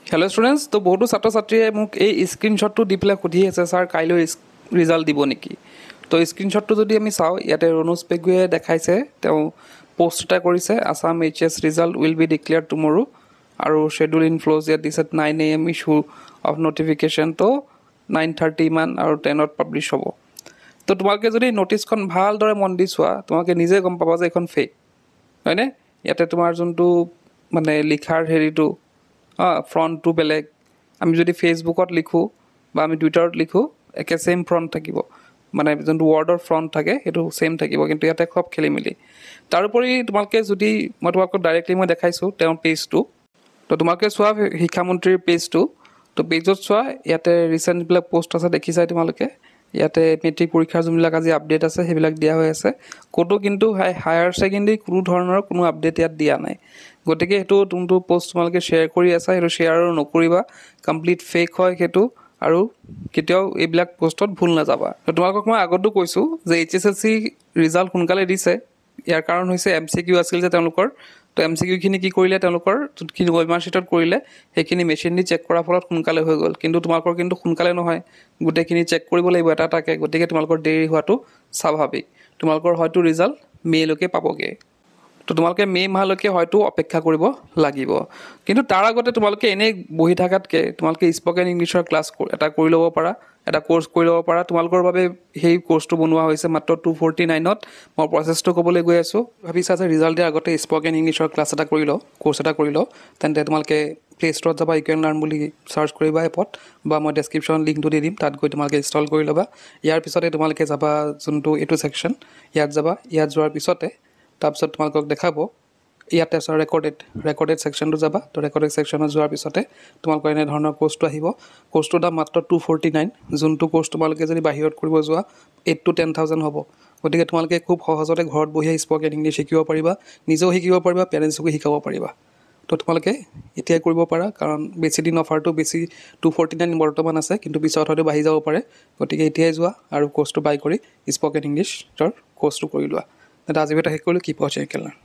Hello' students, তো বহুতো ছাত্ৰ ছাত্ৰীয়ে মোক এই স্ক্ৰীণশ্বটটো দি পেলাই সুধি আছে ছাৰ কাইলৈ ৰিজাল্ট দিব নেকি। তো স্ক্ৰীণশ্বটটো যদি আমি চাওঁ, ইয়াতে ৰণোজ পেগুৱে দেখাইছে, তেওঁ পষ্ট এটা কৰিছে, Assam HS result will be declare টুমৰো, আৰু শ্বেডিউল ইন ফ্ল'জ ইয়াত দিছে 9 AM ইছ্যু অফ নটিফিকেশ্যন, তো 9:30 মান আৰু 10ত পাব্লিছ হ'ব। তো তোমালোকে যদি ন'টিছখন ভালদৰে মন দি চোৱা, তোমালোকে নিজে গম পাবা যে এইখন ফেক, হয়নে? ইয়াতে তোমাৰ যোনটো মানে লিখাৰ হেৰিটো ফ্ৰণ্টটো বেলেগ। আমি যদি ফেচবুকত লিখোঁ বা আমি টুইটাৰত লিখোঁ, একে ছেইম ফ্ৰণ্ট থাকিব, মানে যোনটো ৱৰ্ডৰ ফ্ৰণ্ট থাকে সেইটো ছেইম থাকিব, কিন্তু ইয়াতে খুব খেলি মেলি। তাৰোপৰি তোমালোকে যদি মই তোমালোকক ডাইৰেক্টলি মই দেখাইছোঁ তেওঁৰ পেজটো, তো তোমালোকে চোৱা শিক্ষামন্ত্ৰীৰ পেজটো, তো পেজত চোৱা, ইয়াতে ৰিচেণ্ট যিবিলাক পষ্ট আছে দেখিছাই তোমালোকে। ইয়াতে মেট্ৰিক পৰীক্ষাৰ যোনবিলাক আজি আপডেট আছে সেইবিলাক দিয়া হৈ আছে। ক'তো কিন্তু হায়াৰ ছেকেণ্ডেৰী কোনো ধৰণৰ কোনো আপডেট ইয়াত দিয়া নাই। গতিকে সেইটো যোনটো পষ্ট তোমালোকে শ্বেয়াৰ কৰি আছা, সেইটো শ্বেয়াৰ আৰু নকৰিবা, কমপ্লিট ফেক হয় সেইটো, আৰু কেতিয়াও এইবিলাক পষ্টত ভুল নাযাবা। তো তোমালোকক মই আগতো কৈছোঁ যে HSLC ৰিজাল্ট সোনকালে দিছে। ইয়াৰ কাৰণ হৈছে MCQ আছিল যে তেওঁলোকৰ, তো MCQখিনি কি কৰিলে, তেওঁলোকৰ যোনখিনি ৱেবমাৰ্কশ্বিটত কৰিলে সেইখিনি মেচিন দি চেক কৰাৰ ফলত সোনকালে হৈ গ'ল, কিন্তু তোমালোকৰ কিন্তু সোনকালে নহয়, গোটেইখিনি চেক কৰিব লাগিব এটা এটাকৈ। গতিকে তোমালোকৰ দেৰি হোৱাটো স্বাভাৱিক। তোমালোকৰ হয়তো ৰিজাল্ট মে'লৈকে পাবগৈ, তো তোমালোকে মে' মাহলৈকে হয়তো অপেক্ষা কৰিব লাগিব। কিন্তু তাৰ আগতে তোমালোকে এনেই বহি থকাতকৈ তোমালোকে স্পকেন ইংলিছৰ ক্লাছ এটা কৰি ল'ব পাৰা, এটা ক'ৰ্চ কৰি ল'ব পাৰা। তোমালোকৰ বাবে সেই ক'ৰ্চটো বনোৱা হৈছে মাত্ৰ 249ত। মই প্ৰচেছটো ক'বলৈ গৈ আছোঁ। ভাবিছা যে ৰিজাল্ট দিয়াৰ আগতে স্পকেন ইংলিছৰ ক্লাছ এটা কৰি লওঁ, ক'ৰ্চ এটা কৰি লওঁ, তেন্তে তোমালোকে প্লে ষ্ট'ৰত যাবা, ইউ কেন লাৰ্ণ বুলি চাৰ্চ কৰিবা এপত, বা মই ডেছক্ৰিপশ্যন লিংকটো দি দিম, তাত গৈ তোমালোকে ইনষ্টল কৰি ল'বা। ইয়াৰ পিছতে তোমালোকে যাবা যোনটো এইটো ছেকশ্যন, ইয়াত যাবা। ইয়াত যোৱাৰ পিছতে তাৰপিছত তোমালোকক দেখাব, ইয়াতে আছে ৰেকৰ্ডেড ছেকশ্যনটো যাবা। তো ৰেকৰ্ডেড ছেকশ্যনত যোৱাৰ পিছতে তোমালোকৰ এনেধৰণৰ ক'ৰ্চটো আহিব। ক'ৰ্চটোৰ দাম মাত্ৰ 249, যোনটো ক'ৰ্চ তোমালোকে যদি বাহিৰত কৰিব যোৱা 8,000 to 10,000 হ'ব। গতিকে তোমালোকে খুব সহজতে ঘৰত বহিয়ে স্পকেন ইংলিছ শিকিব পাৰিবা, নিজেও শিকিব পাৰিবা, পেৰেণ্টছকো শিকাব পাৰিবা। তো তোমালোকে এতিয়াই কৰিব পাৰা, কাৰণ বেছি দিন অফাৰটো 249 বৰ্তমান আছে, কিন্তু পিছত হয়তো বাঢ়ি যাব পাৰে। গতিকে এতিয়াই যোৱা আৰু ক'ৰ্চটো বাই কৰি স্পকেন ইংলিছৰ ক'ৰ্চটো কৰি লোৱা। আজি ভিডিঅ'টো শেষ কৰিলোঁ। কিপ ৱাচিং, কেল লাৰ্ণ।